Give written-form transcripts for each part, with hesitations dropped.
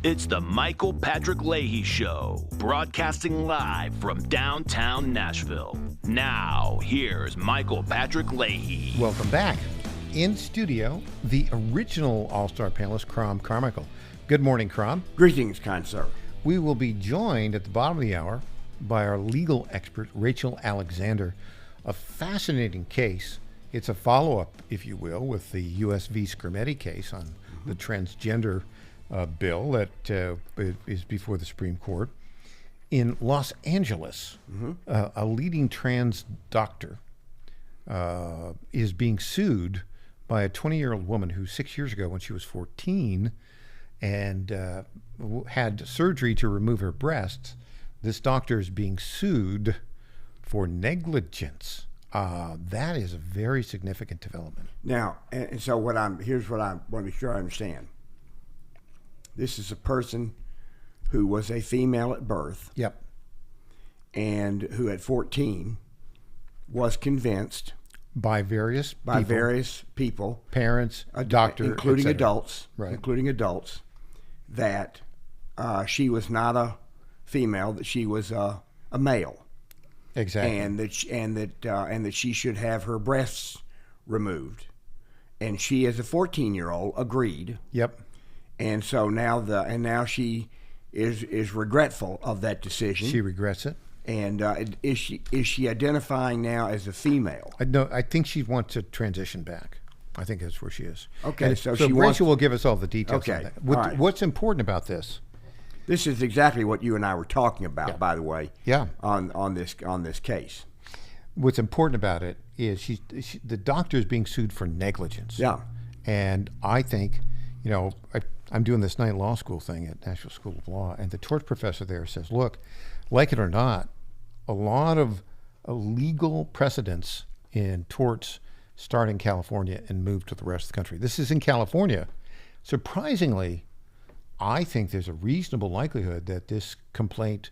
It's the Michael Patrick Leahy Show, broadcasting live from downtown Nashville. Now, here's Michael Patrick Leahy. Welcome back. In studio, the original All-Star panelist, Crom Carmichael. Good morning, Crom. Greetings, kind sir. We will be joined at the bottom of the hour by our legal expert, Rachel Alexander. A fascinating case. It's a follow-up, if you will, with the U.S. v. Scrimetti case on the transgender bill that is before the Supreme Court. In Los Angeles, a leading trans doctor is being sued by a 20-year-old woman who 6 years ago, when she was 14, and had surgery to remove her breasts. This doctor is being sued for negligence. That is a very significant development. Now, and so here's what I want to be sure I understand. This is a person who was a female at birth. Yep. And who at 14 was convinced by various people, parents, a doctor, including adults, that she was not a female, that she was a male. Exactly. And that she should have her breasts removed. And she, as a 14-year-old, agreed. Yep. And so now she is regretful of that decision. She regrets it. And is she identifying now as a female? No, I think she wants to transition back. I think that's where she is. Okay, so Rachel will give us all the details. Okay, on that. What's important about this? This is exactly what you and I were talking about, by the way. Yeah. On this case. What's important about it is the doctor is being sued for negligence. Yeah. And I think, I'm doing this night law school thing at National School of Law, and the tort professor there says, look, like it or not, a lot of legal precedents in torts start in California and move to the rest of the country. This is in California. Surprisingly, I think there's a reasonable likelihood that this complainant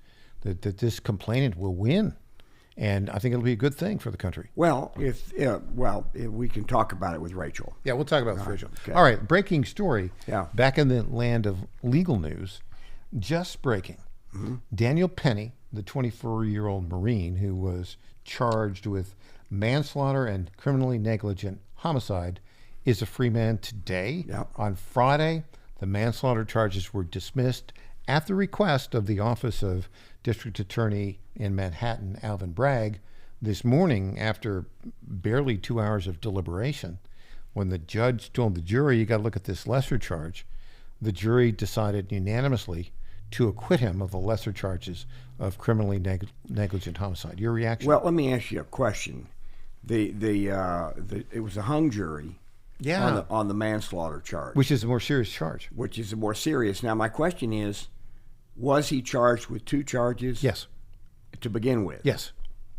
will win. And I think it'll be a good thing for the country. Well, if we can talk about it with Rachel. Yeah, we'll talk about it with Rachel. Okay. All right, breaking story. Yeah. Back in the land of legal news, just breaking. Mm-hmm. Daniel Penny, the 24-year-old Marine who was charged with manslaughter and criminally negligent homicide, is a free man today. Yeah. On Friday, the manslaughter charges were dismissed at the request of the Office of District Attorney in Manhattan, Alvin Bragg. This morning, after barely 2 hours of deliberation, when the judge told the jury, you got to look at this lesser charge, the jury decided unanimously to acquit him of the lesser charges of criminally negligent homicide. Your reaction? Well, let me ask you a question. It was a hung jury. Yeah. On the manslaughter charge. Which is a more serious charge. Which is more serious. Now, my question is, was he charged with two charges? Yes. To begin with? Yes.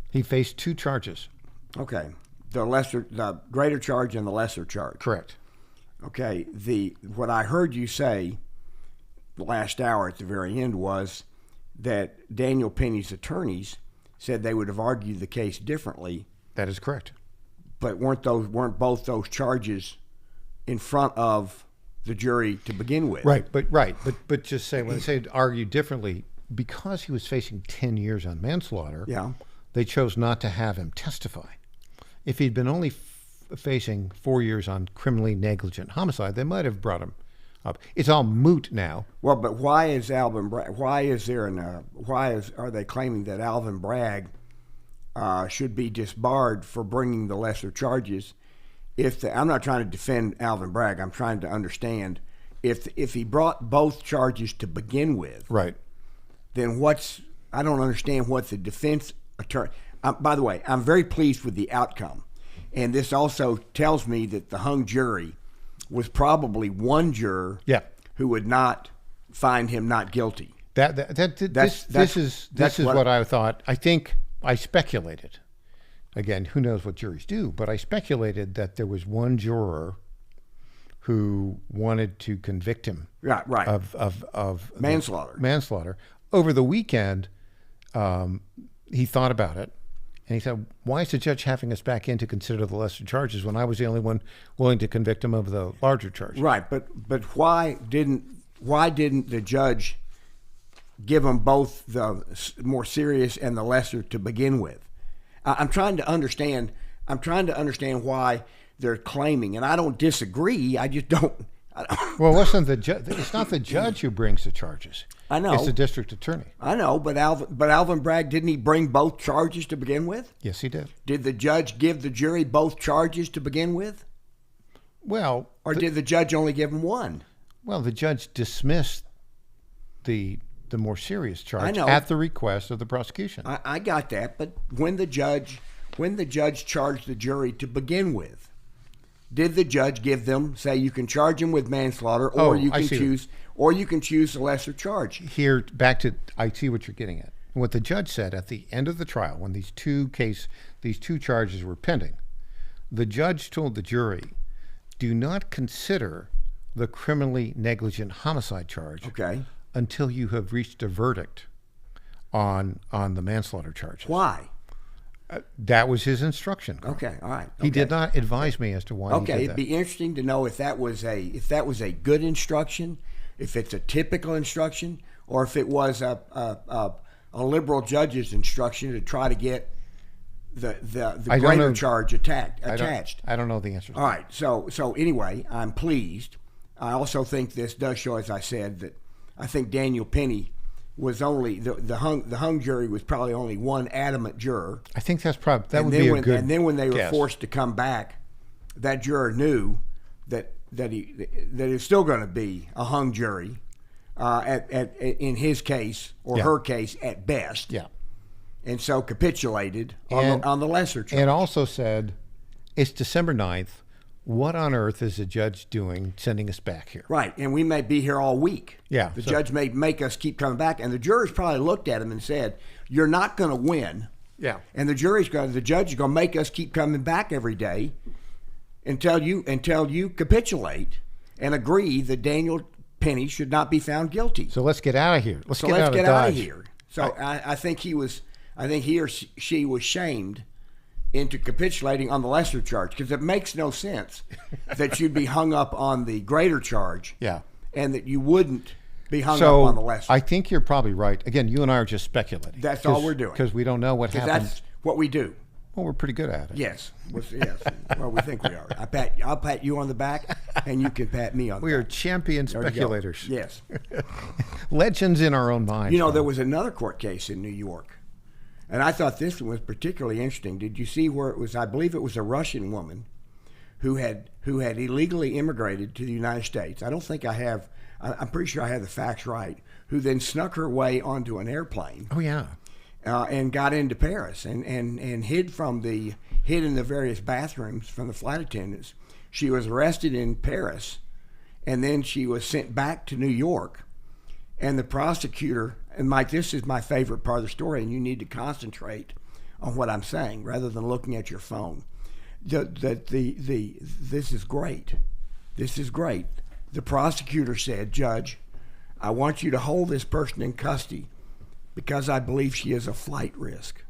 He faced two charges. Okay. The greater charge and the lesser charge. Correct. Okay. What I heard you say the last hour at the very end was that Daniel Penny's attorneys said they would have argued the case differently. That is correct. But weren't both those charges in front of the jury to begin with? Right, but just say, when they say argue differently, because he was facing 10 years on manslaughter, yeah, they chose not to have him testify. If he'd been only facing 4 years on criminally negligent homicide, they might have brought him up. It's all moot now. Well, but why is Alvin Bragg? Are they claiming that Alvin Bragg should be disbarred for bringing the lesser charges? I'm not trying to defend Alvin Bragg. I'm trying to understand if he brought both charges to begin with. Right. Then I don't understand what the defense attorney. By the way, I'm very pleased with the outcome, and this also tells me that the hung jury was probably one juror. Yeah. Who would not find him not guilty. This is what I thought. I think I speculated. Again, who knows what juries do, but I speculated that there was one juror who wanted to convict him of manslaughter. Over the weekend, he thought about it, and he said, why is the judge having us back in to consider the lesser charges when I was the only one willing to convict him of the larger charge? Right, but why didn't why didn't the judge give them both the more serious and the lesser to begin with? I'm trying to understand. I'm trying to understand why they're claiming, and I don't disagree. I just don't. Well, listen, it's not the judge who brings the charges. I know. It's the district attorney. I know, but Alvin Bragg, didn't he bring both charges to begin with? Yes, he did. Did the judge give the jury both charges to begin with? Well, or did the judge only give them one? Well, the judge dismissed the more serious charge I know. at the request of the prosecution. I got that, but when the judge charged the jury to begin with, did the judge give them, say, you can charge them with manslaughter, or you can choose the lesser charge? Here, back to, I see what you're getting at. What the judge said at the end of the trial, when these two charges were pending, the judge told the jury, do not consider the criminally negligent homicide charge until you have reached a verdict on the manslaughter charges. Why? That was his instruction. Okay, all right. He did not advise me as to why he did that. It'd be interesting to know if that was a good instruction, if it's a typical instruction, or if it was a liberal judge's instruction to try to get the greater charge attached. I don't know the answer. All right. So anyway, I'm pleased. I also think this does show, as I said, that I think Daniel Penny was only the hung jury was probably only one adamant juror. I think that would be a good. And then when they were guess. Forced to come back, that juror knew that it's still going to be a hung jury, in his case or her case at best. Yeah. And so capitulated on the lesser charge. And also said, it's December 9th. What on earth is the judge doing sending us back here? Right, and we may be here all week. Yeah. The judge may make us keep coming back, and the jurors probably looked at him and said, you're not going to win. Yeah. And the judge is going to make us keep coming back every day until you capitulate and agree that Daniel Penny should not be found guilty. So let's get out of here. Let's get out of here. So I think he or she was shamed into capitulating on the lesser charge, because it makes no sense that you'd be hung up on the greater charge, and that you wouldn't be hung up on the lesser. I think you're probably right. Again, you and I are just speculating. That's all we're doing, because we don't know what happened. That's what we do. Well, we're pretty good at it. Yes. Well, we think we are. I'll pat you on the back, and you can pat me on the back. We are champion speculators. Yes. Legends in our own minds. You know, there was another court case in New York, and I thought this one was particularly interesting. Did you see where it was? I believe it was a Russian woman who had illegally immigrated to the United States. I don't think I have. I'm pretty sure I have the facts right. Who then snuck her way onto an airplane. Oh yeah. And got into Paris and hid in the various bathrooms from the flight attendants. She was arrested in Paris, and then she was sent back to New York. And the prosecutor, and Mike, this is my favorite part of the story, and you need to concentrate on what I'm saying rather than looking at your phone. This is great. This is great. The prosecutor said, "Judge, I want you to hold this person in custody because I believe she is a flight risk."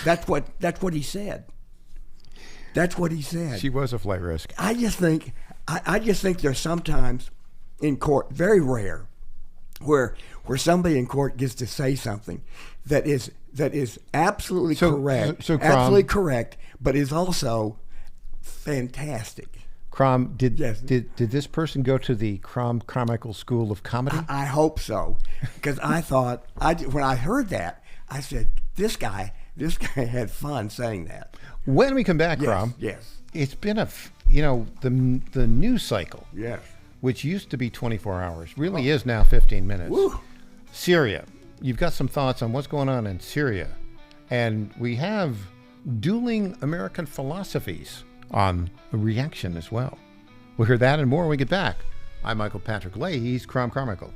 That's what he said. That's what he said. She was a flight risk. I just think there's sometimes in court, very rare, where somebody in court gets to say something that is absolutely correct, absolutely correct, but is also fantastic. Crom, did this person go to the Carmichael School of Comedy? I hope so, because I thought when I heard that, I said, this guy had fun saying that. When we come back, Crom, yes, it's been the news cycle, yes, which used to be 24 hours, really is now 15 minutes. Woo. Syria, you've got some thoughts on what's going on in Syria, and we have dueling American philosophies on a reaction as well. We'll hear that and more when we get back. I'm Michael Patrick Leahy. He's Crom Carmichael.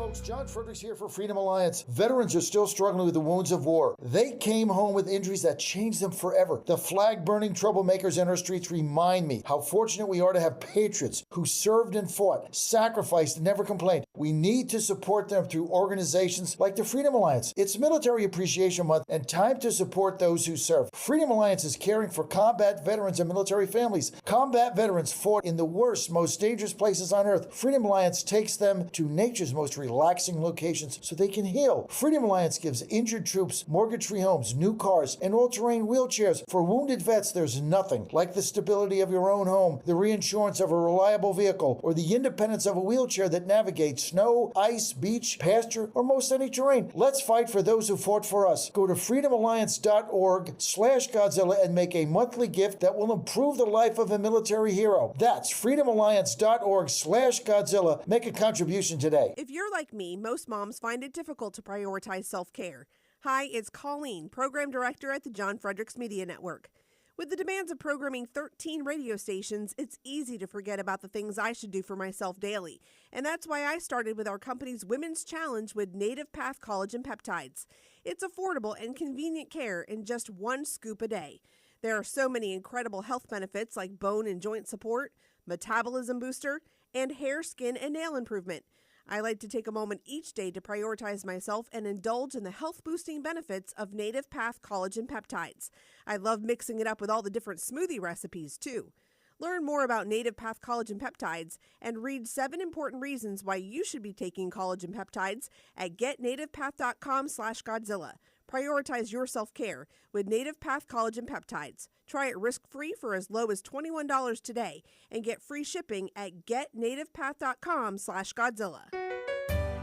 folks. John Fredericks here for Freedom Alliance. Veterans are still struggling with the wounds of war. They came home with injuries that changed them forever. The flag-burning troublemakers in our streets remind me how fortunate we are to have patriots who served and fought, sacrificed, and never complained. We need to support them through organizations like the Freedom Alliance. It's Military Appreciation Month and time to support those who serve. Freedom Alliance is caring for combat veterans and military families. Combat veterans fought in the worst, most dangerous places on earth. Freedom Alliance takes them to nature's most relaxing locations so they can heal. Freedom Alliance gives injured troops mortgage-free homes, new cars, and all-terrain wheelchairs. For wounded vets, there's nothing like the stability of your own home, the reinsurance of a reliable vehicle, or the independence of a wheelchair that navigates snow, ice, beach, pasture, or most any terrain. Let's fight for those who fought for us. Go to freedomalliance.org/Godzilla and make a monthly gift that will improve the life of a military hero. That's freedomalliance.org/Godzilla. Make a contribution today. If you're like me, most moms find it difficult to prioritize self-care. Hi, it's Colleen, Program Director at the John Fredericks Media Network. With the demands of programming 13 radio stations, it's easy to forget about the things I should do for myself daily. And that's why I started with our company's Women's Challenge with Native Path Collagen Peptides. It's affordable and convenient care in just 1 scoop a day. There are so many incredible health benefits like bone and joint support, metabolism booster, and hair, skin, and nail improvement. I like to take a moment each day to prioritize myself and indulge in the health-boosting benefits of Native Path Collagen Peptides. I love mixing it up with all the different smoothie recipes, too. Learn more about Native Path Collagen Peptides and read 7 important reasons why you should be taking collagen peptides at getnativepath.com/Godzilla. Prioritize your self-care with Native Path Collagen Peptides. Try it risk-free for as low as $21 today and get free shipping at getnativepath.com/Godzilla.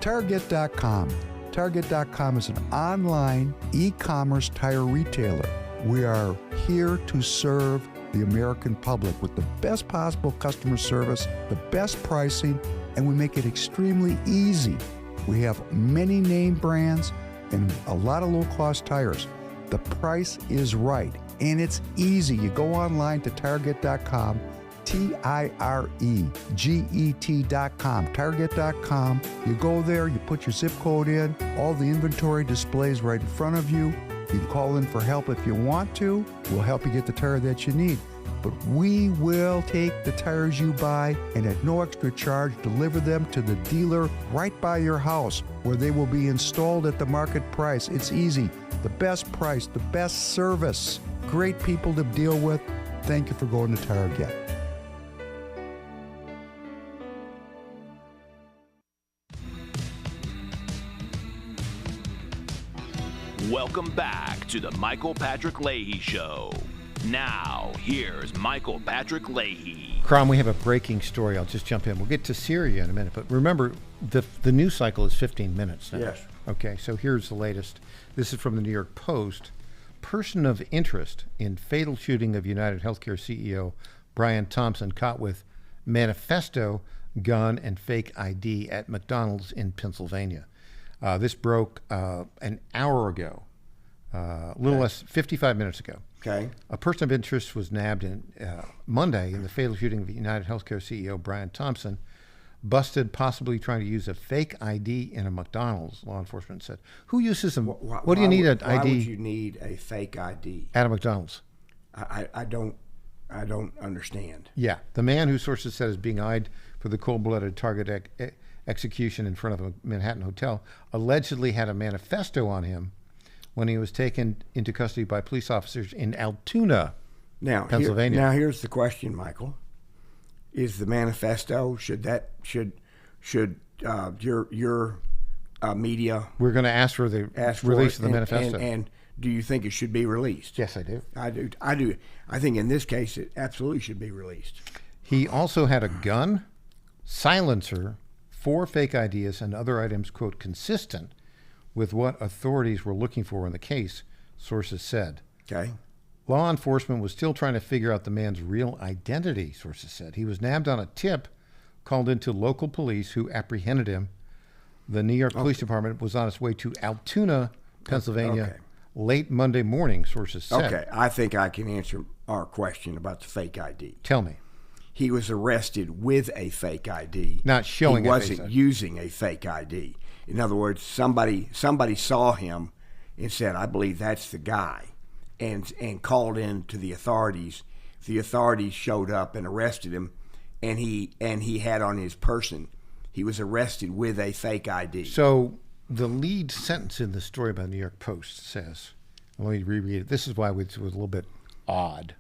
Target.com. Target.com is an online e-commerce tire retailer. We are here to serve the American public with the best possible customer service, the best pricing, and we make it extremely easy. We have many name brands and a lot of low-cost tires. The price is right, and it's easy. You go online to Target.com, TIREGET.com, Target.com. You go there, you put your zip code in, all the inventory displays right in front of you. You can call in for help if you want to. We'll help you get the tire that you need. But we will take the tires you buy and at no extra charge deliver them to the dealer right by your house where they will be installed at the market price. It's easy. The best price, the best service. Great people to deal with. Thank you for going to Target. Welcome back to the Michael Patrick Leahy Show. Now, here's Michael Patrick Leahy. Crom, we have a breaking story. I'll just jump in. We'll get to Syria in a minute. But remember, the news cycle is 15 minutes now. Yes. Okay, so here's the latest. This is from the New York Post. Person of interest in fatal shooting of United Healthcare CEO Brian Thompson caught with manifesto, gun, and fake ID at McDonald's in Pennsylvania. This broke an hour ago, a little less, 55 minutes ago. Okay. A person of interest was nabbed Monday in the fatal shooting of United Healthcare CEO Brian Thompson, busted possibly trying to use a fake ID in a McDonald's, law enforcement said. Who uses them? What do you need an ID? Why would you need a fake ID? At a McDonald's. I don't understand. Yeah. The man who sources said is being eyed for the cold-blooded target execution in front of a Manhattan hotel allegedly had a manifesto on him when he was taken into custody by police officers in Altoona, Pennsylvania. Now here's the question, Michael: is the manifesto should your media? We're going to ask for the release of the manifesto. And do you think it should be released? Yes, I do. I do. I think in this case it absolutely should be released. He also had a gun, silencer, 4 fake ideas, and other items, quote, consistent with what authorities were looking for in the case, sources said. Okay. Law enforcement was still trying to figure out the man's real identity, sources said. He was nabbed on a tip called into local police who apprehended him. The New York Police Department was on its way to Altoona, Pennsylvania, late Monday morning, sources said. Okay, I think I can answer our question about the fake ID. Tell me. He was arrested with a fake ID. Not showing He a fake wasn't ID. using a fake ID. In other words, somebody saw him and said, "I believe that's the guy," and called in to the authorities. The authorities showed up and arrested him, and he had on his person, he was arrested with a fake ID. So the lead sentence in the story by the New York Post says, let me reread it. This is why it was a little bit odd.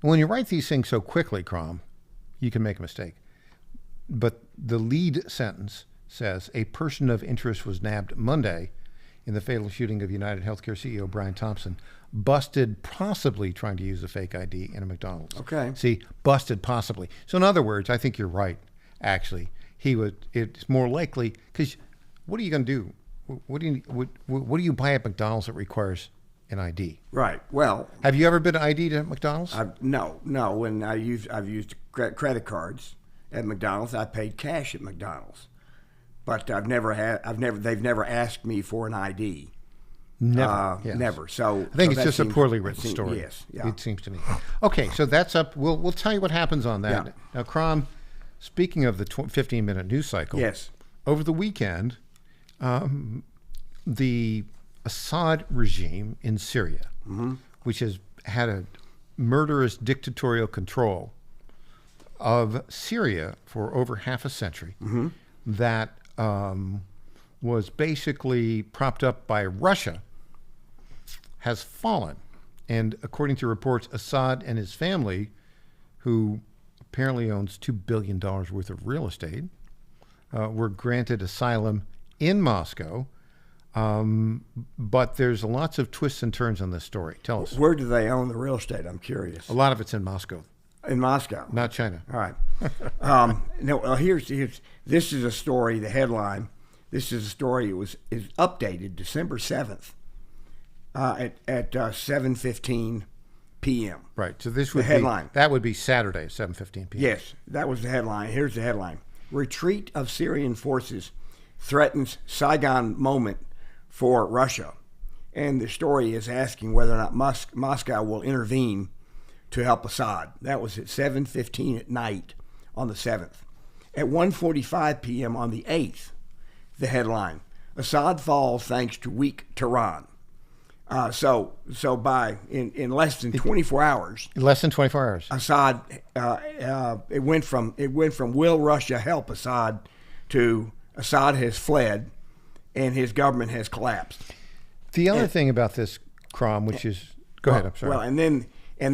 When you write these things so quickly, Crom, you can make a mistake. But the lead sentence says, a person of interest was nabbed Monday in the fatal shooting of United Healthcare CEO Brian Thompson, busted possibly trying to use a fake ID in a McDonald's. Okay. See, busted possibly. So in other words, I think you're right, actually. It's more likely, because what are you going to do? What do you buy at McDonald's that requires an ID? Right. Well, have you ever been ID'd at McDonald's? No. When I've used credit cards at McDonald's. I paid cash at McDonald's, but they've never asked me for an ID. Never. Yes. Never. So I think it's just a poorly written story. Yes. Yeah. It seems to me. Okay, so that's up. We'll tell you what happens on that. Yeah. Now, Crom, speaking of the 15-minute news cycle. Yes. Over the weekend, the Assad regime in Syria, which has had a murderous dictatorial control of Syria for over half a century, that was basically propped up by Russia, has fallen. And according to reports, Assad and his family, who apparently owns $2 billion worth of real estate, were granted asylum in Moscow. But there's lots of twists and turns on this story. Tell us. Where do they own the real estate? I'm curious. A lot of it's in Moscow. In Moscow. Not China. All right. Here's this is a story, the headline. This is a story, is updated December 7th at 7:15 p.m. Right. So this would the headline. That would be Saturday at 7:15 p.m. Yes, that was the headline. Here's the headline. Retreat of Syrian forces threatens Saigon moment for Russia. And the story is asking whether or not Moscow will intervene to help Assad. That was at 7:15 at night on the 7th. At 1:45 p.m. on the 8th, the headline, Assad falls thanks to weak Tehran. So in less than 24 hours. Less than 24 hours. Assad, it went from will Russia help Assad to Assad has fled and his government has collapsed. The other thing about this, Crom, which is, go ahead, I'm sorry. Well, and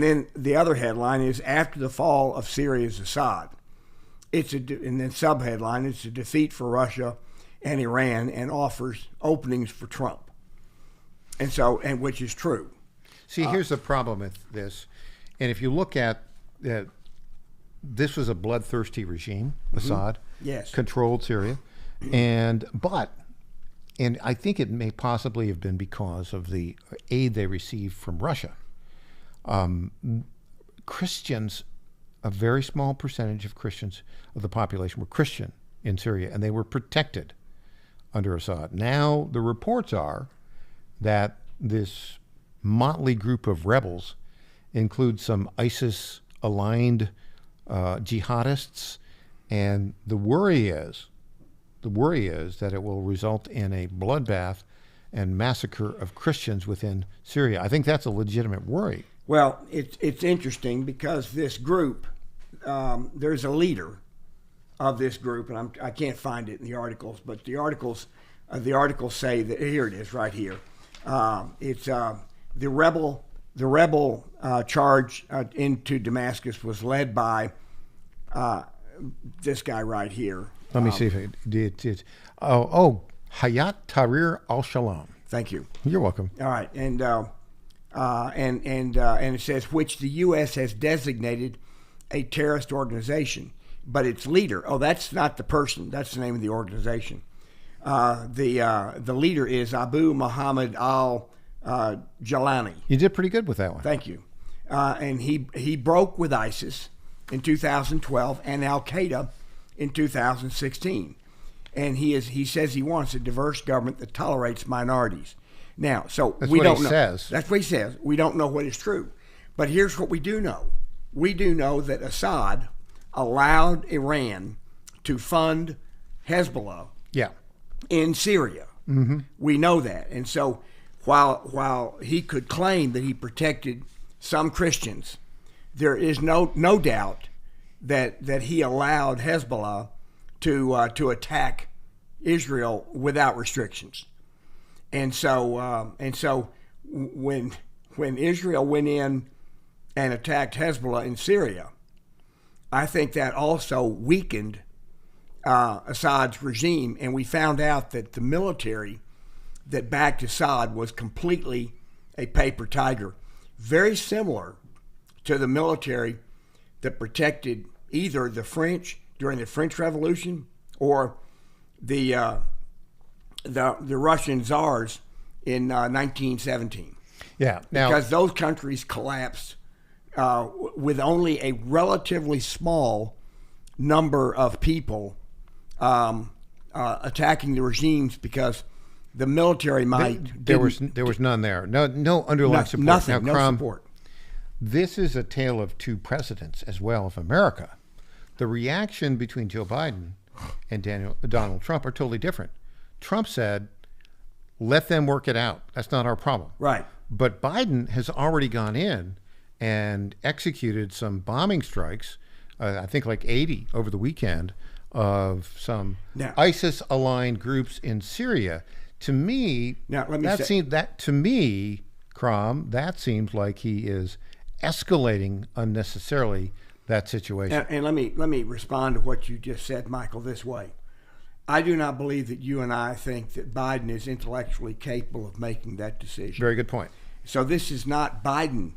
then the other headline is after the fall of Syria's Assad. And then subheadline, it's a defeat for Russia and Iran and offers openings for Trump. And which is true. See, here's the problem with this. And if you look at this was a bloodthirsty regime, Assad. Yes. Controlled Syria. And I think it may possibly have been because of the aid they received from Russia. Christians, a very small percentage of Christians of the population were Christian in Syria, and they were protected under Assad. Now the reports are that this motley group of rebels includes some ISIS-aligned jihadists, and the worry is that it will result in a bloodbath and massacre of Christians within Syria. I think that's a legitimate worry. Well, it's interesting because this group, there's a leader of this group, and I can't find it in the articles, but the articles say that here it is right here. It's the rebel charge into Damascus was led by this guy right here. Let me see if it's Hayat Tahrir al-Shalom. Thank you. You're welcome. All right, and it says which the U.S. has designated a terrorist organization, but its leader. Oh, that's not the person. That's the name of the organization. The leader is Abu Muhammad al-Jalani. You did pretty good with that one. Thank you. And he broke with ISIS in 2012 and Al-Qaeda in 2016. And he says he wants a diverse government that tolerates minorities. Now, so that's we what don't he know. Says. That's what he says. We don't know what is true. But here's what we do know. We do know that Assad allowed Iran to fund Hezbollah. Yeah. in Syria. Mm-hmm. We know that. And so while he could claim that he protected some Christians, there is no doubt that he allowed Hezbollah to attack Israel without restrictions. And so when Israel went in and attacked Hezbollah in Syria, I think that also weakened Assad's regime, and we found out that the military that backed Assad was completely a paper tiger, very similar to the military that protected either the French during the French Revolution or the Russian czars in 1917. Yeah, now, because those countries collapsed with only a relatively small number of people attacking the regimes, because the military might there was none there. No underlying support. Nothing. Now, No support. This is a tale of two presidents as well of America. The reaction between Joe Biden and Donald Trump are totally different. Trump said, "Let them work it out. That's not our problem." Right. But Biden has already gone in and executed some bombing strikes. I think like 80 over the weekend of some ISIS-aligned groups in Syria. To me, that seems like he is escalating unnecessarily that situation. And let me respond to what you just said, Michael, this way. I do not believe that you and I think that Biden is intellectually capable of making that decision. Very good point. So this is not Biden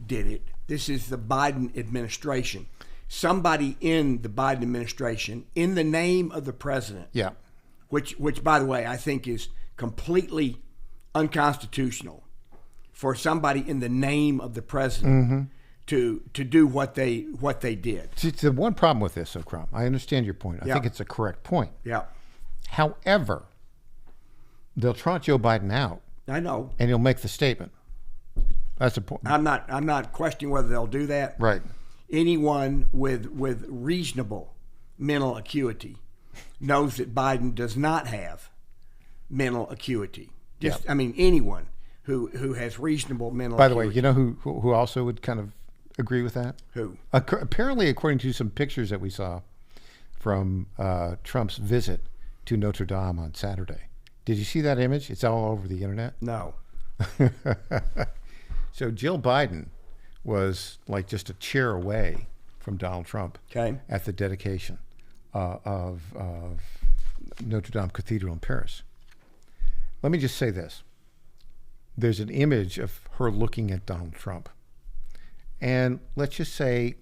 did it. This is the Biden administration. Somebody in the Biden administration, in the name of the president, which by the way, I think is completely unconstitutional for somebody in the name of the president to do what they did. See, the one problem with this, Crom, I understand your point. I think it's a correct point. Yeah. However, they'll trot Joe Biden out. I know. And he'll make the statement. That's the point. I'm not questioning whether they'll do that. Right. Anyone with reasonable mental acuity knows that Biden does not have mental acuity. I mean, anyone who has reasonable mental By the acuity. way, you know who also would kind of agree with that? Who? Apparently, according to some pictures that we saw from Trump's visit to Notre Dame on Saturday. Did you see that image? It's all over the internet. No. So Jill Biden was like just a chair away from Donald Trump at the dedication of Notre Dame Cathedral in Paris. Let me just say this. There's an image of her looking at Donald Trump. And let's just say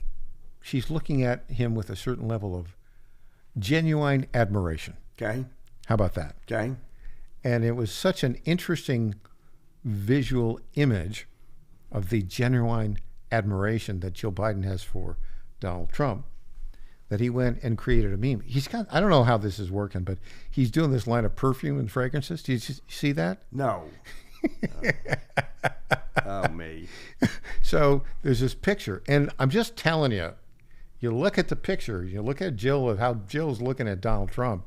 she's looking at him with a certain level of genuine admiration. Okay. How about that? Okay. And it was such an interesting visual image of the genuine admiration that Joe Biden has for Donald Trump that he went and created a meme. He's got, I don't know how this is working, but he's doing this line of perfume and fragrances. Do you see that? No. Oh, me. So there's this picture, and I'm just telling you, you look at the picture, you look at Jill, of how Jill's looking at Donald Trump.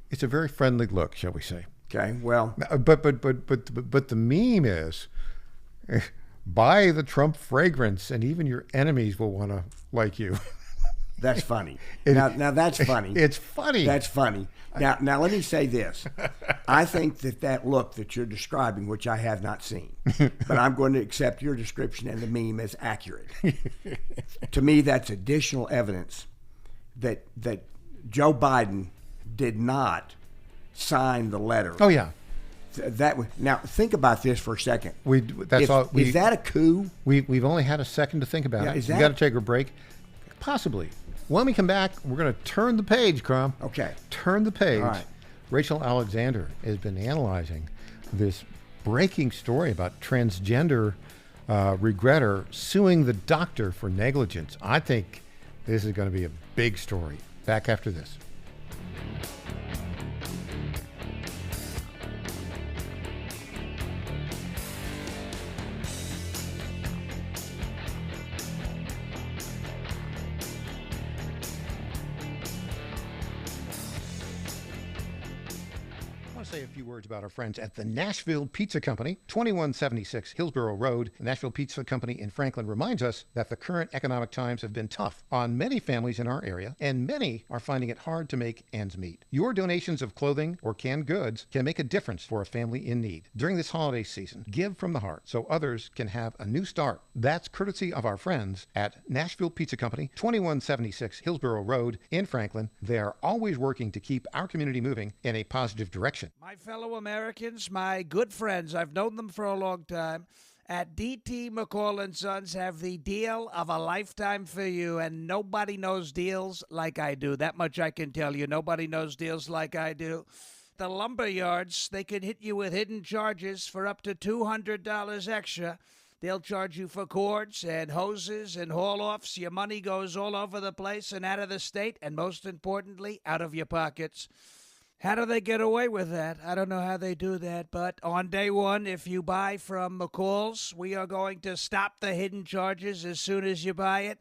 It's a very friendly look, shall we say? Okay. Well, but the meme is, buy the Trump fragrance, and even your enemies will want to like you. That's funny. Now that's funny. It's funny. That's funny. Now let me say this. I think that look that you're describing, which I have not seen, but I'm going to accept your description and the meme as accurate. To me, that's additional evidence that Joe Biden did not sign the letter. Oh yeah. Now think about this for a second. Is that a coup? We've only had a second to think about it. We got to take a break. Possibly. When we come back, we're going to turn the page, Crom. Okay. Turn the page. All right. Rachel Alexander has been analyzing this breaking story about transgender regretter suing the doctor for negligence. I think this is going to be a big story. Back after this. say a few words about our friends at the Nashville Pizza Company, 2176 Hillsborough Road. The Nashville Pizza Company in Franklin reminds us that the current economic times have been tough on many families in our area, and many are finding it hard to make ends meet. Your donations of clothing or canned goods can make a difference for a family in need. During this holiday season, give from the heart so others can have a new start. That's courtesy of our friends at Nashville Pizza Company, 2176 Hillsborough Road in Franklin. They are always working to keep our community moving in a positive direction. My fellow Americans, my good friends, I've known them for a long time, at D.T. McCall & Sons have the deal of a lifetime for you, and nobody knows deals like I do. That much I can tell you. Nobody knows deals like I do. The lumber yards, they can hit you with hidden charges for up to $200 extra. They'll charge you for cords and hoses and haul-offs. Your money goes all over the place and out of the state, and most importantly, out of your pockets. How do they get away with that? I don't know how they do that, but on day one, if you buy from McCall's, we are going to stop the hidden charges as soon as you buy it.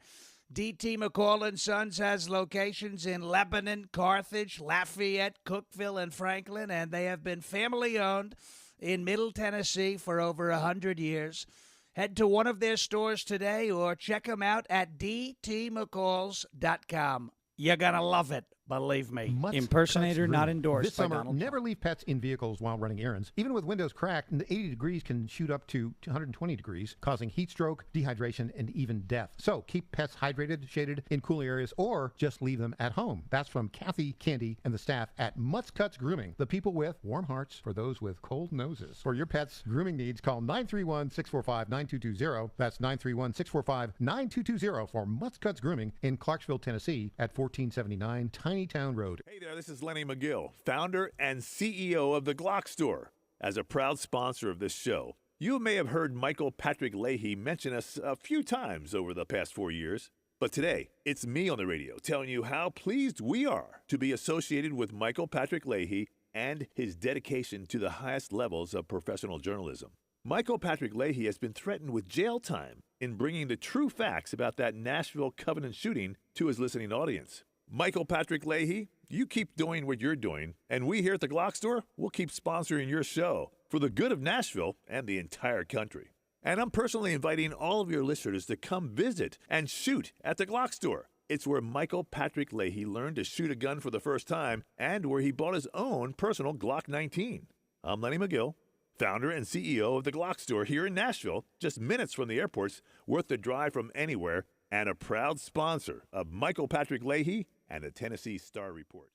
D.T. McCall & Sons has locations in Lebanon, Carthage, Lafayette, Cookeville, and Franklin, and they have been family-owned in Middle Tennessee for over 100 years. Head to one of their stores today or check them out at dtmccalls.com. You're going to love it. Believe me. Impersonator not endorsed this by summer, Donald never Trump. leave pets in vehicles while running errands. Even with windows cracked, 80 degrees can shoot up to 120 degrees, causing heat stroke, dehydration, and even death. So keep pets hydrated, shaded in cool areas, or just leave them at home. That's from Kathy, Candy, and the staff at Mutts Cuts Grooming, the people with warm hearts for those with cold noses. For your pet's grooming needs, call 931-645-9220. That's 931-645-9220 for Mutts Cuts Grooming in Clarksville, Tennessee at 1479 Tiny Town Road. Hey there, this is Lenny McGill, founder and CEO of The Glock Store. As a proud sponsor of this show, you may have heard Michael Patrick Leahy mention us a few times over the past 4 years. But today, it's me on the radio telling you how pleased we are to be associated with Michael Patrick Leahy and his dedication to the highest levels of professional journalism. Michael Patrick Leahy has been threatened with jail time in bringing the true facts about that Nashville Covenant shooting to his listening audience. Michael Patrick Leahy, you keep doing what you're doing, and we here at the Glock Store will keep sponsoring your show for the good of Nashville and the entire country. And I'm personally inviting all of your listeners to come visit and shoot at the Glock Store. It's where Michael Patrick Leahy learned to shoot a gun for the first time and where he bought his own personal Glock 19. I'm Lenny McGill, founder and CEO of the Glock Store here in Nashville, just minutes from the airports, worth the drive from anywhere, and a proud sponsor of Michael Patrick Leahy and the Tennessee Star Report.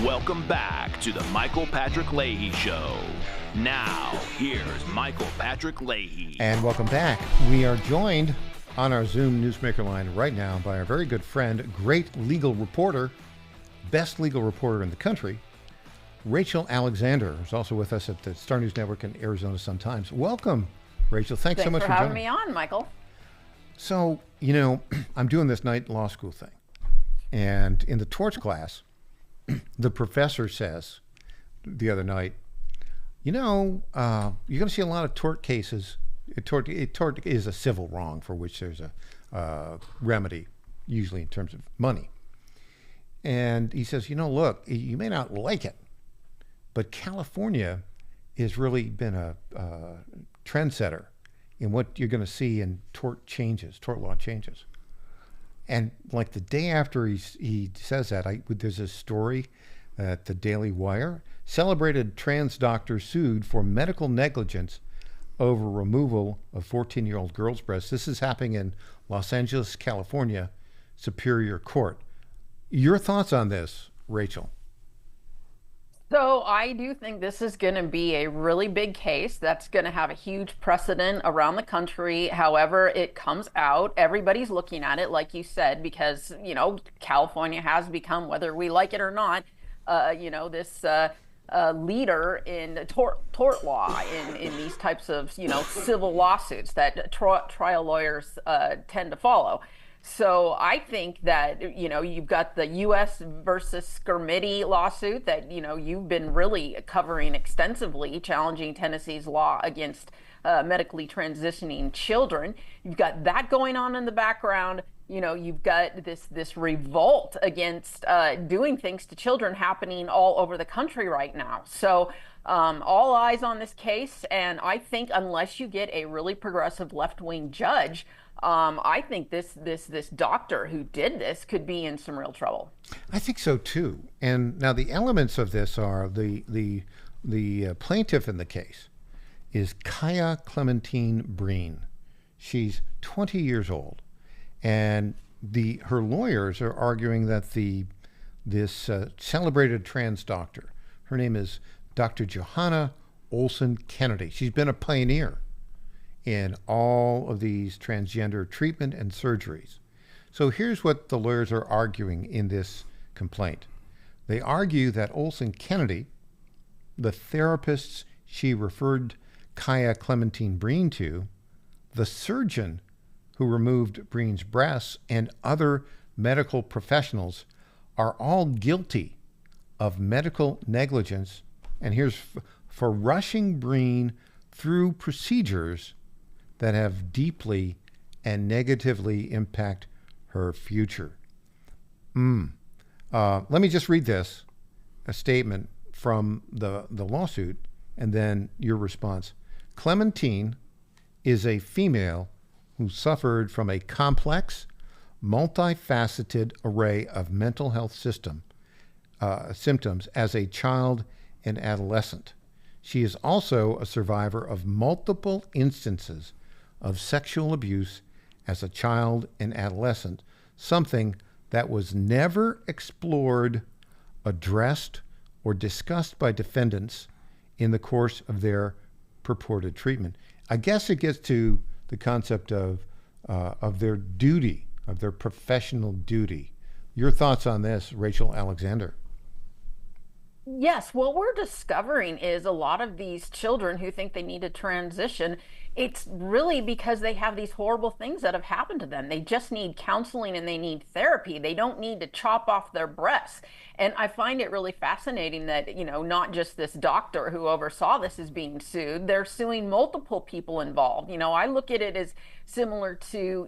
Welcome back to the Michael Patrick Leahy Show. Now, here's Michael Patrick Leahy. And welcome back. We are joined on our Zoom Newsmaker line right now by our very good friend, great legal reporter, best legal reporter in the country, Rachel Alexander, who's also with us at the Star News Network and Arizona Sun-Times. Welcome, Rachel. Thanks so much for having joining me on, Michael. So, I'm doing this night law school thing. And in the torts class, the professor says the other night, you're going to see a lot of tort cases. Tort is a civil wrong for which there's a remedy, usually in terms of money. And he says, look, you may not like it, but California has really been a trendsetter in what you're going to see in tort law changes. And like the day after he says that, there's a story at the Daily Wire. Celebrated trans doctor sued for medical negligence over removal of 14-year-old girl's breasts. This is happening in Los Angeles, California, Superior Court. Your thoughts on this, Rachel? So I do think this is going to be a really big case that's going to have a huge precedent around the country. However it comes out, everybody's looking at it, like you said, because, California has become, whether we like it or not, this leader in tort law in these types of, civil lawsuits that trial lawyers tend to follow. So I think that, you've got the U.S. versus Skermity lawsuit that, you've been really covering extensively, challenging Tennessee's law against medically transitioning children. You've got that going on in the background. you've got this revolt against doing things to children happening all over the country right now. So all eyes on this case, and I think unless you get a really progressive left-wing judge, I think this doctor who did this could be in some real trouble. I think so too. And now the elements of this are the plaintiff in the case is Kaya Clementine Breen. She's 20 years old, and her lawyers are arguing that this celebrated trans doctor, her name is Dr. Johanna Olson Kennedy. She's been a pioneer in all of these transgender treatment and surgeries. So here's what the lawyers are arguing in this complaint. They argue that Olson Kennedy, the therapists she referred Kaya Clementine Breen to, the surgeon who removed Breen's breasts, and other medical professionals are all guilty of medical negligence, and here's for rushing Breen through procedures that have deeply and negatively impact her future. Let me just read this, a statement from the lawsuit, and then your response. Clementine is a female who suffered from a complex, multifaceted array of mental health symptoms as a child and adolescent. She is also a survivor of multiple instances of sexual abuse as a child and adolescent, something that was never explored, addressed, or discussed by defendants in the course of their purported treatment. I guess it gets to the concept of their duty, of their professional duty. Your thoughts on this, Rachel Alexander? Yes, what we're discovering is a lot of these children who think they need to transition, it's really because they have these horrible things that have happened to them. They just need counseling and they need therapy. They don't need to chop off their breasts. And I find it really fascinating that, not just this doctor who oversaw this is being sued, they're suing multiple people involved. I look at it as similar to,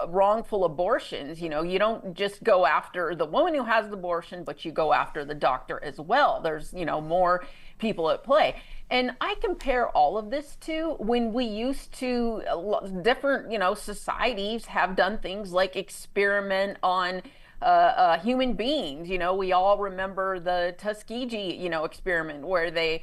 wrongful abortions. You don't just go after the woman who has the abortion, but you go after the doctor as well. There's, more people at play. And I compare all of this to when we used to, different, societies have done things like experiment on human beings. We all remember the Tuskegee, experiment where they,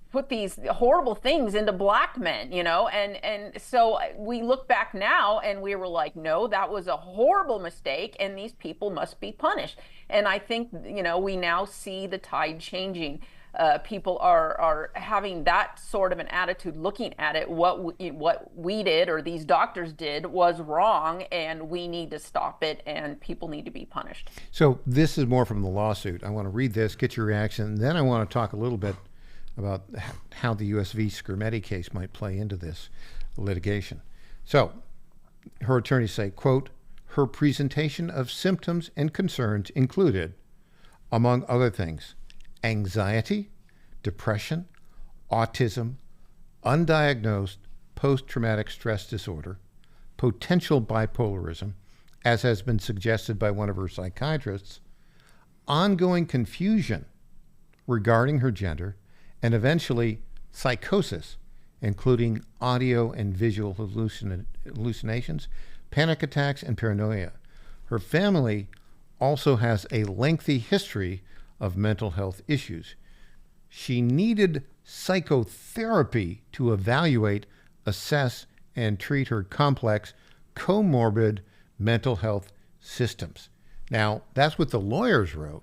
put these horrible things into black men, and so we look back now and we were like, no, that was a horrible mistake and these people must be punished. And I think, we now see the tide changing. People are having that sort of an attitude, looking at it. What we did or these doctors did was wrong, and we need to stop it, and people need to be punished. So this is more from the lawsuit. I want to read this, get your reaction, and then I want to talk a little bit about how the U.S. v. Scrimeti case might play into this litigation. So her attorneys say, quote, her presentation of symptoms and concerns included, among other things, anxiety, depression, autism, undiagnosed post-traumatic stress disorder, potential bipolarism, as has been suggested by one of her psychiatrists, ongoing confusion regarding her gender, and eventually psychosis, including audio and visual hallucinations, panic attacks, and paranoia. Her family also has a lengthy history of mental health issues. She needed psychotherapy to evaluate, assess, and treat her complex, comorbid mental health systems. Now, that's what the lawyers wrote.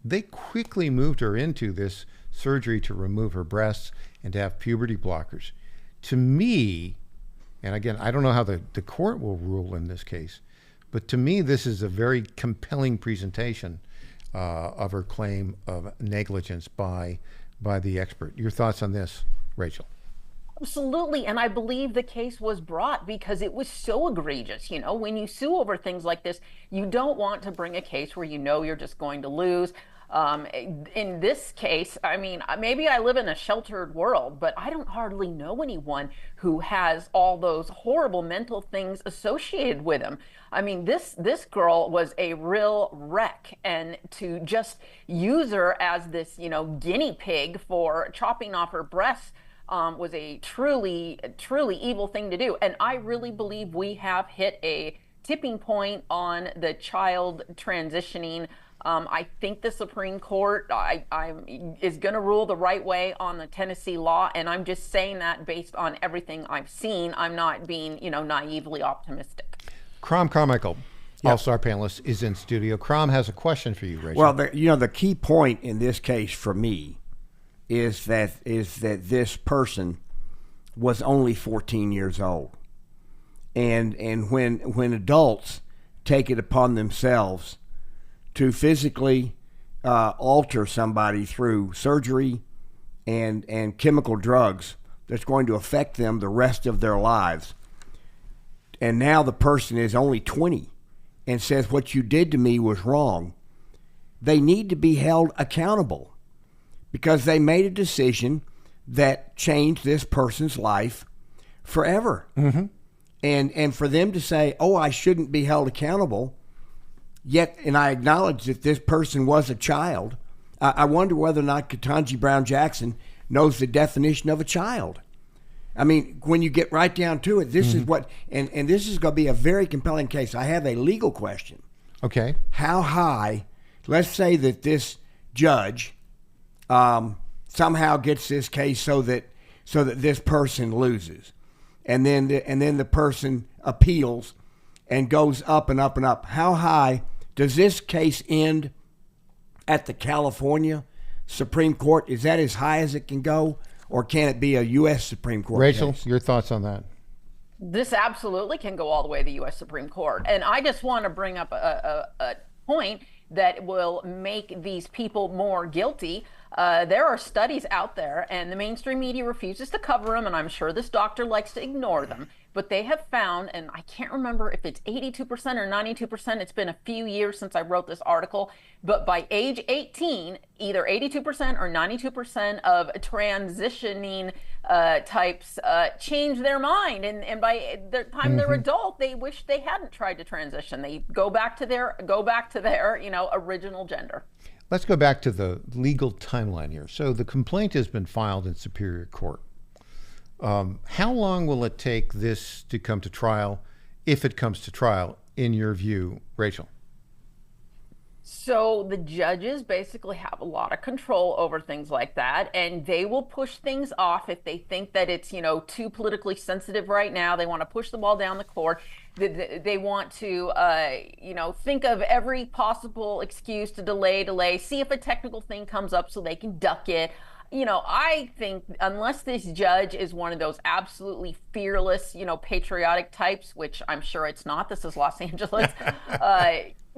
They quickly moved her into this surgery to remove her breasts and to have puberty blockers. To me, and again, I don't know how the court will rule in this case, but to me, this is a very compelling presentation of her claim of negligence by the expert. Your thoughts on this, Rachel? Absolutely. And I believe the case was brought because it was so egregious. When you sue over things like this, you don't want to bring a case where you're just going to lose. In this case, I mean, maybe I live in a sheltered world, but I don't hardly know anyone who has all those horrible mental things associated with them. I mean, this girl was a real wreck, and to just use her as this, guinea pig for chopping off her breasts was a truly, truly evil thing to do. And I really believe we have hit a tipping point on the child transitioning. I think the Supreme Court is going to rule the right way on the Tennessee law, and I'm just saying that based on everything I've seen. I'm not being, naively optimistic. Crom Carmichael, All-Star panelist, is in studio. Crom has a question for you, Rachel. Well, the key point in this case for me is that this person was only 14 years old, and when adults take it upon themselves to physically alter somebody through surgery and chemical drugs that's going to affect them the rest of their lives, and now the person is only 20 and says what you did to me was wrong, they need to be held accountable because they made a decision that changed this person's life forever. Mm-hmm. And for them to say, oh, I shouldn't be held accountable, yet, and I acknowledge that this person was a child, I wonder whether or not Ketanji Brown Jackson knows the definition of a child. I mean, when you get right down to it, this is what, and this is going to be a very compelling case. I have a legal question. Okay. How high, let's say that this judge somehow gets this case so that this person loses, and then the person appeals and goes up and up and up. How high does this case end at the California Supreme Court? Is that as high as it can go, or can it be a U.S. Supreme Court Rachel, case? your thoughts on that? This absolutely can go all the way to the U.S. Supreme Court. And I just want to bring up a point that will make these people more guilty. There are studies out there, and the mainstream media refuses to cover them, and I'm sure this doctor likes to ignore them. But they have found, and I can't remember if it's 82% or 92%, it's been a few years since I wrote this article, but by age 18, either 82% or 92% of transitioning types change their mind. And by the time they're adult, they wish they hadn't tried to transition. They go back to their original gender. Let's go back to the legal timeline here. So the complaint has been filed in Superior Court. How long will it take this to come to trial, if it comes to trial, in your view, Rachel? So the judges basically have a lot of control over things like that, and they will push things off if they think that it's, too politically sensitive right now. They want to push the ball down the court. They want to, think of every possible excuse to delay, see if a technical thing comes up so they can duck it. I think unless this judge is one of those absolutely fearless, patriotic types, which I'm sure it's not, this is Los Angeles,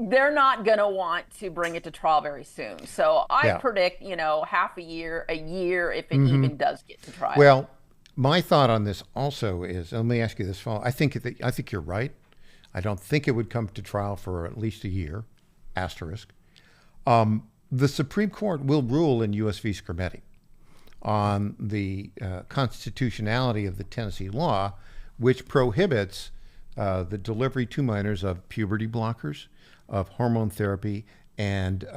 they're not going to want to bring it to trial very soon. So I predict, half a year, if it even does get to trial. Well, my thought on this also is, let me ask you this, I think you're right. I don't think it would come to trial for at least a year, asterisk. The Supreme Court will rule in U.S. v. Scarametti on the constitutionality of the Tennessee law, which prohibits the delivery to minors of puberty blockers, of hormone therapy, and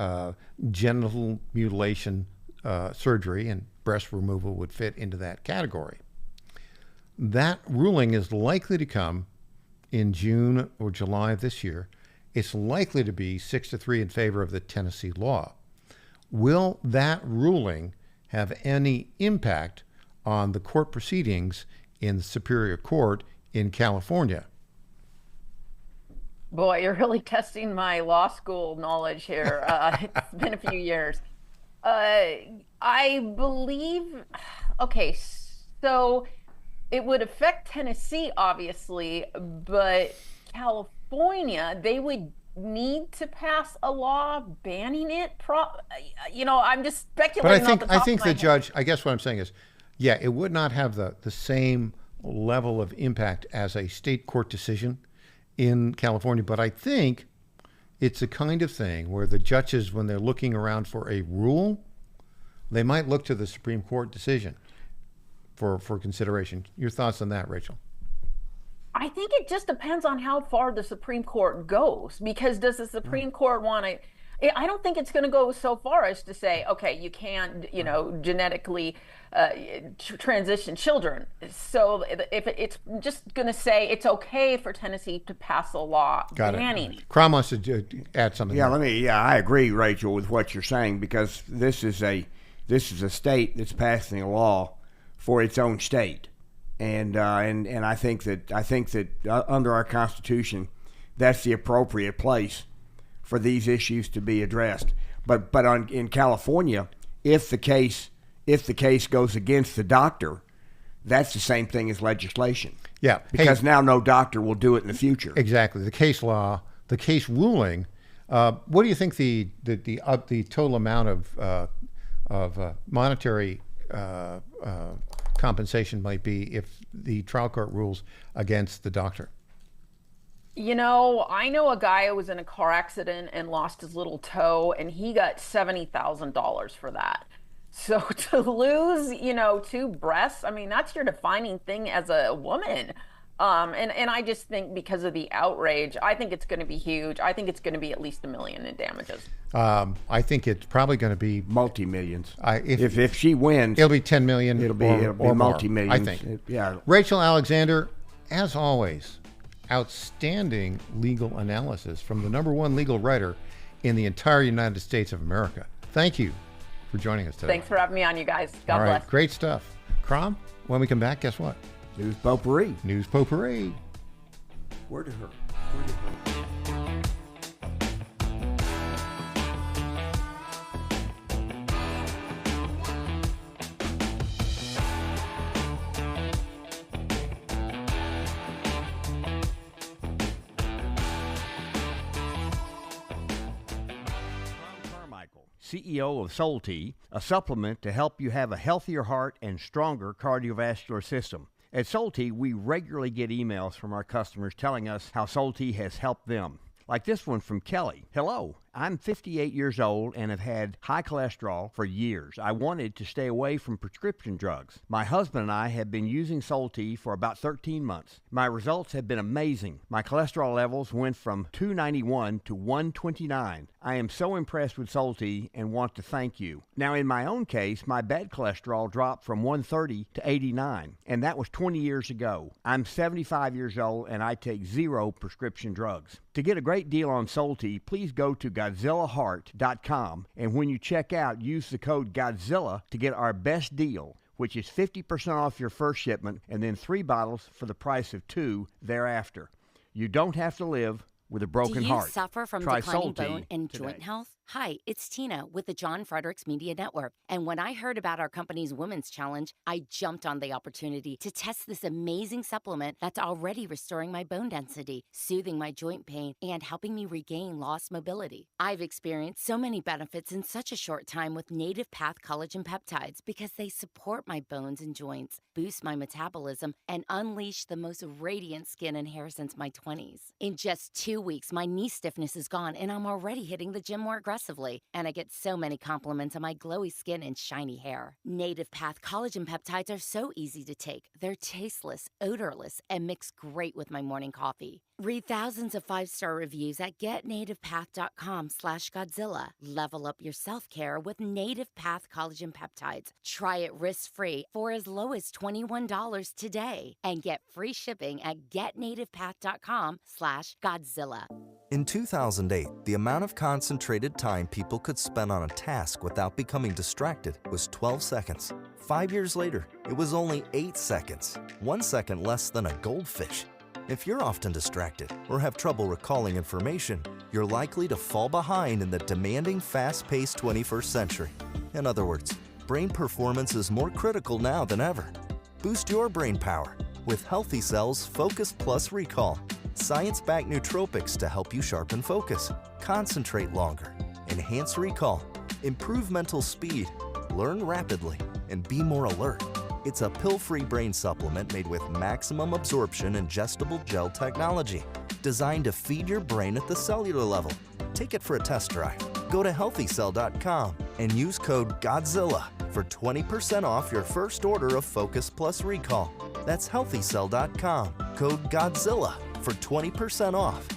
genital mutilation surgery, and breast removal would fit into that category. That ruling is likely to come in June or July of this year. It's likely to be 6-3 in favor of the Tennessee law. Will that ruling have any impact on the court proceedings in the Superior Court in California? Boy, you're really testing my law school knowledge here. It's been a few years. I believe, okay, so it would affect Tennessee, obviously, but California, they would need to pass a law banning it. I'm just speculating. But I think the judge, I guess what I'm saying is, yeah, it would not have the same level of impact as a state court decision in California. But I think it's the kind of thing where the judges, when they're looking around for a rule, they might look to the Supreme Court decision for consideration. Your thoughts on that, Rachel? I think it just depends on how far the Supreme Court goes, because does the Supreme Court want to? I don't think it's going to go so far as to say, okay, you can't, genetically transition children. So if it's just going to say it's okay for Tennessee to pass a law banning. Crom wants to add something. I agree, Rachel, with what you're saying, because this is a state that's passing a law for its own state. And I think that under our Constitution, that's the appropriate place for these issues to be addressed. But in California, if the case goes against the doctor, that's the same thing as legislation. Yeah, because now no doctor will do it in the future. Exactly. The case law, the case ruling. What do you think the total amount of monetary compensation might be if the trial court rules against the doctor? I know a guy who was in a car accident and lost his little toe, and he got $70,000 for that. So to lose, 2 breasts, I mean, that's your defining thing as a woman. And I just think because of the outrage, I think it's going to be huge. I think it's going to be at least $1 million in damages. I think it's probably going to be multi-millions. If she wins, it'll be $10 million. It'll be multi-millions. I think. Yeah. Rachel Alexander, as always, outstanding legal analysis from the #1 legal writer in the entire United States of America. Thank you for joining us today. Thanks for having me on, you guys. God bless. All right, great stuff. Crom, when we come back, guess what? News potpourri. News potpourri. Word to her. CEO of Solti, a supplement to help you have a healthier heart and stronger cardiovascular system. At Solti, we regularly get emails from our customers telling us how Solti has helped them. Like this one from Kelly. Hello, I'm 58 years old and have had high cholesterol for years. I wanted to stay away from prescription drugs. My husband and I have been using Solti for about 13 months. My results have been amazing. My cholesterol levels went from 291 to 129. I am so impressed with Solti and want to thank you. Now, in my own case, my bad cholesterol dropped from 130 to 89, and that was 20 years ago. I'm 75 years old and I take 0 prescription drugs. To get a great deal on Solti, please go to GodzillaHeart.com, and when you check out, use the code Godzilla to get our best deal, which is 50% off your first shipment and then 3 bottles for the price of 2 thereafter. You don't have to live with a broken heart. Do you suffer from Try declining Solti bone and today. joint health? Hi, it's Tina with the John Fredericks Media Network. And when I heard about our company's Women's Challenge, I jumped on the opportunity to test this amazing supplement that's already restoring my bone density, soothing my joint pain, and helping me regain lost mobility. I've experienced so many benefits in such a short time with Native Path Collagen Peptides because they support my bones and joints, boost my metabolism, and unleash the most radiant skin and hair since my 20s. In just 2 weeks, my knee stiffness is gone, and I'm already hitting the gym more aggressively. And I get so many compliments on my glowy skin and shiny hair. Native Path Collagen Peptides are so easy to take. They're tasteless, odorless, and mix great with my morning coffee. Read thousands of 5-star reviews at getnativepath.com/Godzilla. Level up your self-care with Native Path Collagen Peptides. Try it risk-free for as low as $21 today. And get free shipping at getnativepath.com/Godzilla. In 2008, the amount of concentrated time people could spend on a task without becoming distracted was 12 seconds. 5 years later, it was only 8 seconds, 1 second less than a goldfish. If you're often distracted or have trouble recalling information, you're likely to fall behind in the demanding, fast-paced 21st century. In other words, brain performance is more critical now than ever. Boost your brain power with Healthy Cells Focus Plus Recall. Science-backed nootropics to help you sharpen focus, concentrate longer, enhance recall, improve mental speed, learn rapidly, and be more alert. It's a pill-free brain supplement made with maximum absorption ingestible gel technology, designed to feed your brain at the cellular level. Take it for a test drive. Go to healthycell.com and use code GODZILLA for 20% off your first order of Focus Plus Recall. That's healthycell.com, code GODZILLA for 20% off.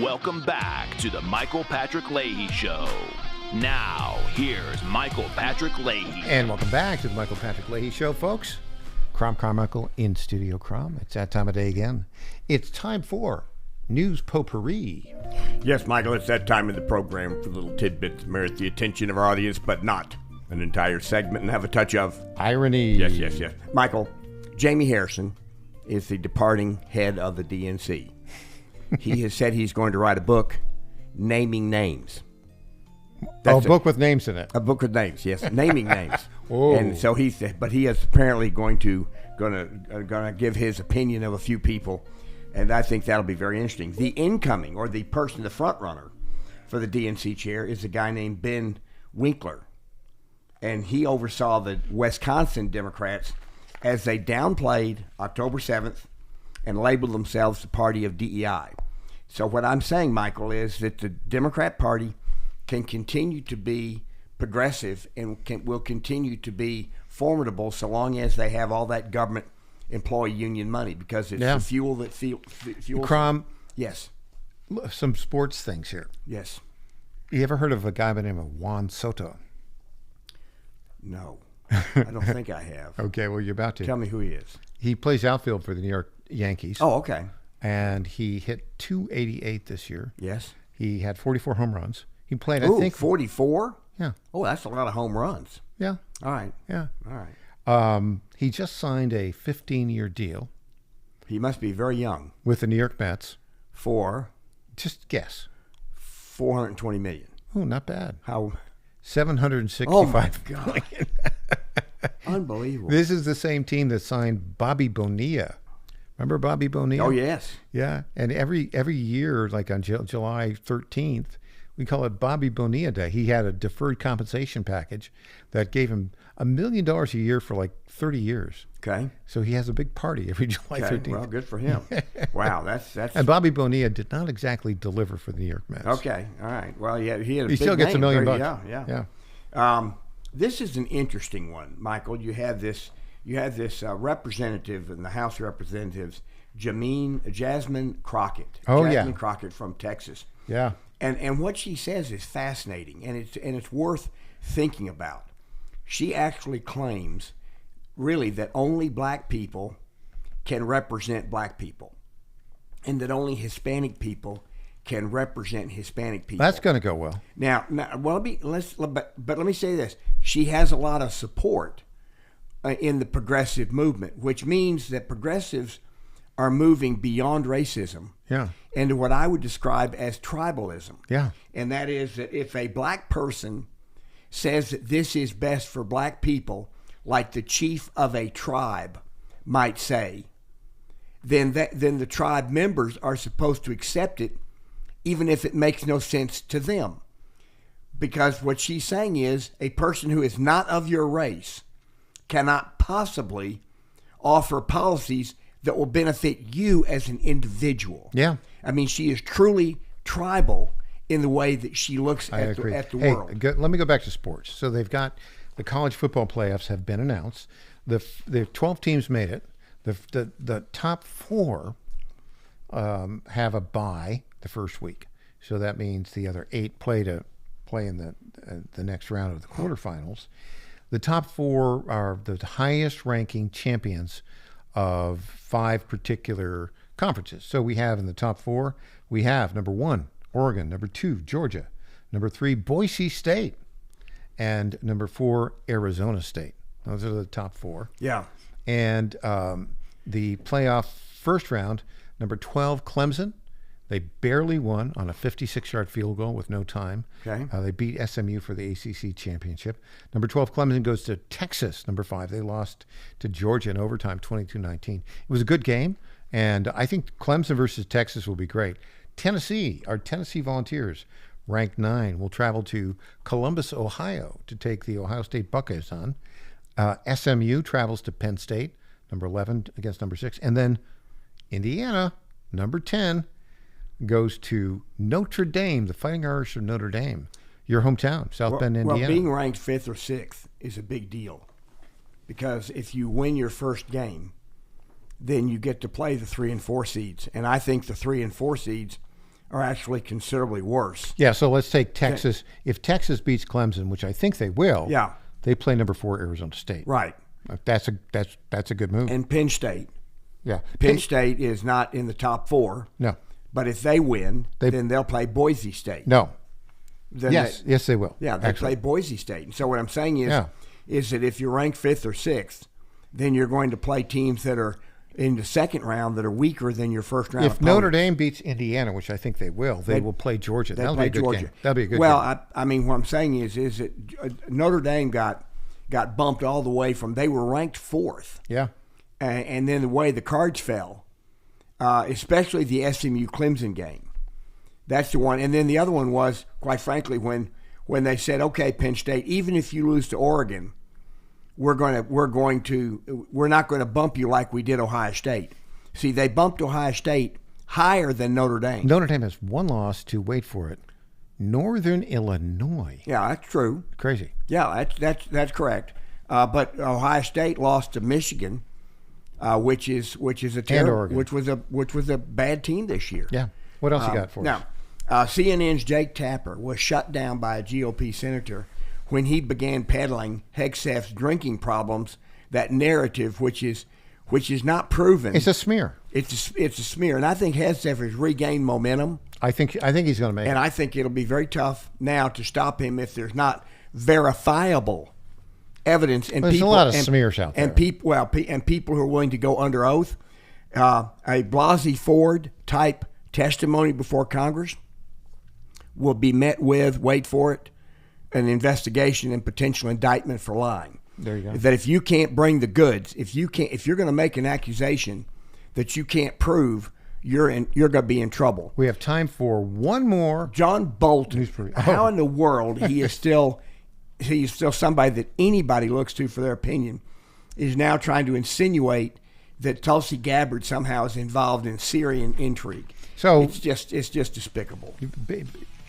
Welcome back to the Michael Patrick Leahy Show. Now, here's Michael Patrick Leahy. And welcome back to the Michael Patrick Leahy Show, folks. Crom Carmichael in Studio Crom. It's that time of day again. It's time for News Potpourri. Yes, Michael, it's that time of the program for little tidbits that merit the attention of our audience, but not an entire segment and have a touch of irony. Yes. Michael, Jamie Harrison is the departing head of the DNC. He has said he's going to write a book naming names. A book with names in it. A book with names, yes, naming names. Oh. And so he is apparently going to give his opinion of a few people, and I think that'll be very interesting. The incoming, or the person, the front runner for the DNC chair is a guy named Ben Winkler, and he oversaw the Wisconsin Democrats as they downplayed October 7th and labeled themselves the party of DEI. So what I'm saying, Michael, is that the Democrat Party can continue to be progressive and will continue to be formidable so long as they have all that government employee union money, because it's the fuel that fuels. Crom, yes. Some sports things here. Yes. You ever heard of a guy by the name of Juan Soto? No, I don't think I have. Okay, well, you're about to. Tell me who he is. He plays outfield for the New York Yankees. Oh, okay. And he hit .288 this year. Yes. He had 44 home runs. He played, I think, 44? Yeah. Oh, that's a lot of home runs. Yeah. All right. Yeah. All right. He just signed a 15-year deal. He must be very young. With the New York Mets. For? Just guess. $420 million. Oh, not bad. How? $765 oh my God. Unbelievable. This is the same team that signed Bobby Bonilla. Remember Bobby Bonilla? Oh, yes. Yeah. And every year, like on July 13th, we call it Bobby Bonilla Day. He had a deferred compensation package that gave him $1 million a year for like 30 years. Okay. So he has a big party every July 13th. Well, good for him. Wow, that's. And Bobby Bonilla did not exactly deliver for the New York Mets. Okay, all right. Well, yeah, he had a he big still gets name. $1 million. Yeah. This is an interesting one, Michael. You have this representative in the House of Representatives, Jasmine Crockett. Jasmine Crockett from Texas. Yeah. And what she says is fascinating, and it's worth thinking about. She actually claims, really, that only black people can represent black people, and that only Hispanic people can represent Hispanic people. That's going to go well. Now, well, let me say this: she has a lot of support in the progressive movement, which means that progressives are moving beyond racism. Yeah. Into what I would describe as tribalism. Yeah. And that is that if a black person says that this is best for black people, like the chief of a tribe might say, then the tribe members are supposed to accept it, even if it makes no sense to them. Because what she's saying is a person who is not of your race cannot possibly offer policies that will benefit you as an individual. Yeah. I mean, she is truly tribal in the way that she looks at the world. Let me go back to sports. So they've got the college football playoffs have been announced. The 12 teams made it. The top 4 have a bye the first week. So that means the other 8 play in the next round of the quarterfinals. The top 4 are the highest ranking champions of 5 particular conferences. So we have in the top 4, we have number 1, Oregon, number 2, Georgia, number 3, Boise State, and number 4, Arizona State. Those are the top 4. Yeah. And the playoff first round, number 12, Clemson. They barely won on a 56-yard field goal with no time. Okay. They beat SMU for the ACC championship. Number 12, Clemson goes to Texas. Number 5, they lost to Georgia in overtime, 22-19. It was a good game, and I think Clemson versus Texas will be great. Tennessee, our Tennessee Volunteers, ranked 9, will travel to Columbus, Ohio, to take the Ohio State Buckeyes on. SMU travels to Penn State, number 11 against number 6. And then Indiana, number 10, goes to Notre Dame, the Fighting Irish of Notre Dame, your hometown, South Bend, Indiana. Well, being ranked 5th or 6th is a big deal because if you win your first game, then you get to play the 3 and 4 seeds. And I think the 3 and 4 seeds are actually considerably worse. Yeah, so let's take Texas. If Texas beats Clemson, which I think they will, yeah, they play number 4 Arizona State. Right. That's a good move. And Penn State. Yeah. Penn State is not in the top 4. No. But if they win, then they'll play Boise State. No. Then yes, they will. Yeah, they play Boise State. And so what I'm saying is that if you're ranked 5th or 6th, then you're going to play teams that are in the second round that are weaker than your first round. If Notre Dame beats Indiana, which I think they will, they will play Georgia. That'll be a good game. That'll be a good game. Well, I mean, what I'm saying is that Notre Dame got bumped all the way from, they were ranked 4th. Yeah. And then the way the cards fell, especially the SMU Clemson game. That's the one. And then the other one was, quite frankly, when they said, okay, Penn State, even if you lose to Oregon, we're not going to bump you like we did Ohio State. See, they bumped Ohio State higher than Notre Dame. Notre Dame has one loss to, wait for it, Northern Illinois. Yeah, that's true. Crazy. Yeah, that's correct. But Ohio State lost to Michigan, which is a terrible, which was a bad team this year. Yeah. What else you got for us? Now, CNN's Jake Tapper was shut down by a GOP senator when he began peddling Hegseth's drinking problems, that narrative, which is not proven. It's a smear. It's a smear, and I think Hegseth has regained momentum. I think he's going to make it. And I think it'll be very tough now to stop him if there's not verifiable evidence. And there's a lot of smears out there. And people who are willing to go under oath. A Blasey Ford type testimony before Congress will be met with, wait for it, an investigation and potential indictment for lying. There you go. That if you can't bring the goods, if you're going to make an accusation that you can't prove, you're going to be in trouble. We have time for one more. John Bolton. How in the world he is still somebody that anybody looks to for their opinion, is now trying to insinuate that Tulsi Gabbard somehow is involved in Syrian intrigue. So it's just despicable.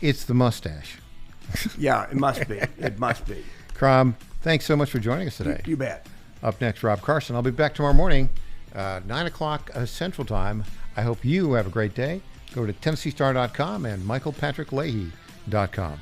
It's the mustache. Yeah, it must be. It must be. Crom, thanks so much for joining us today. You bet. Up next, Rob Carson. I'll be back tomorrow morning, 9 o'clock Central Time. I hope you have a great day. Go to TennesseeStar.com and MichaelPatrickLeahy.com.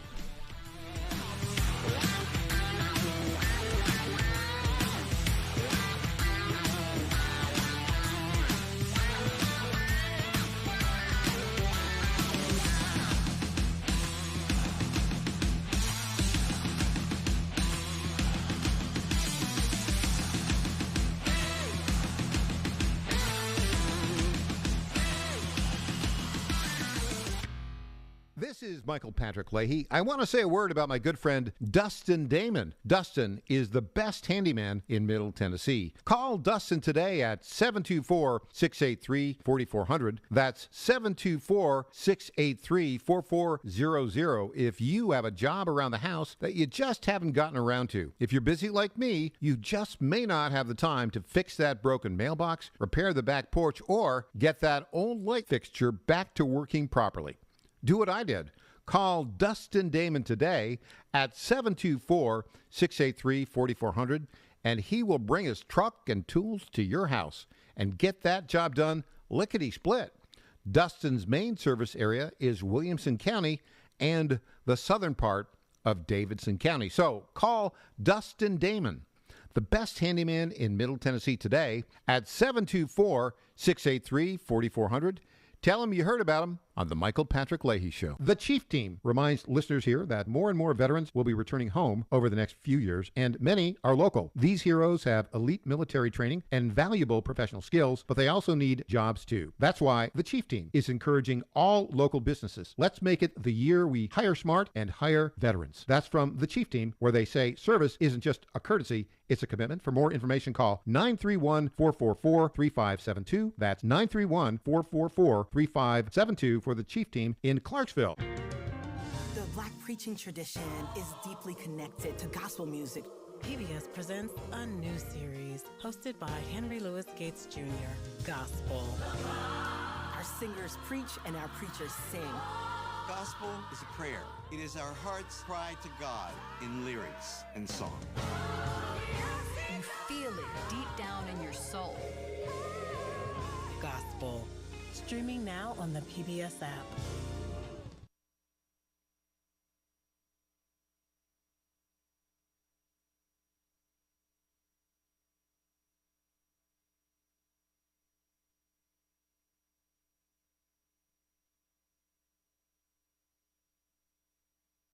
This is Michael Patrick Leahy. I want to say a word about my good friend Dustin Damon. Dustin is the best handyman in Middle Tennessee. Call Dustin today at 724-683-4400. That's 724-683-4400 if you have a job around the house that you just haven't gotten around to. If you're busy like me, you just may not have the time to fix that broken mailbox, repair the back porch, or get that old light fixture back to working properly. Do what I did. Call Dustin Damon today at 724-683-4400, and he will bring his truck and tools to your house and get that job done lickety-split. Dustin's main service area is Williamson County and the southern part of Davidson County. So call Dustin Damon, the best handyman in Middle Tennessee today, at 724-683-4400. Tell him you heard about him on the Michael Patrick Leahy Show. The Chief Team reminds listeners here that more and more veterans will be returning home over the next few years, and many are local. These heroes have elite military training and valuable professional skills, but they also need jobs too. That's why the Chief Team is encouraging all local businesses. Let's make it the year we hire smart and hire veterans. That's from the Chief Team, where they say service isn't just a courtesy, it's a commitment. For more information, call 931-444-3572. That's 931-444-3572 for the Chief Team in Clarksville. The Black preaching tradition is deeply connected to gospel music. PBS presents a new series hosted by Henry Louis Gates Jr., Gospel. Our singers preach and our preachers sing. Gospel is a prayer. It is our heart's cry to God in lyrics and song. You feel it deep down in your soul. Gospel. Streaming now on the PBS app.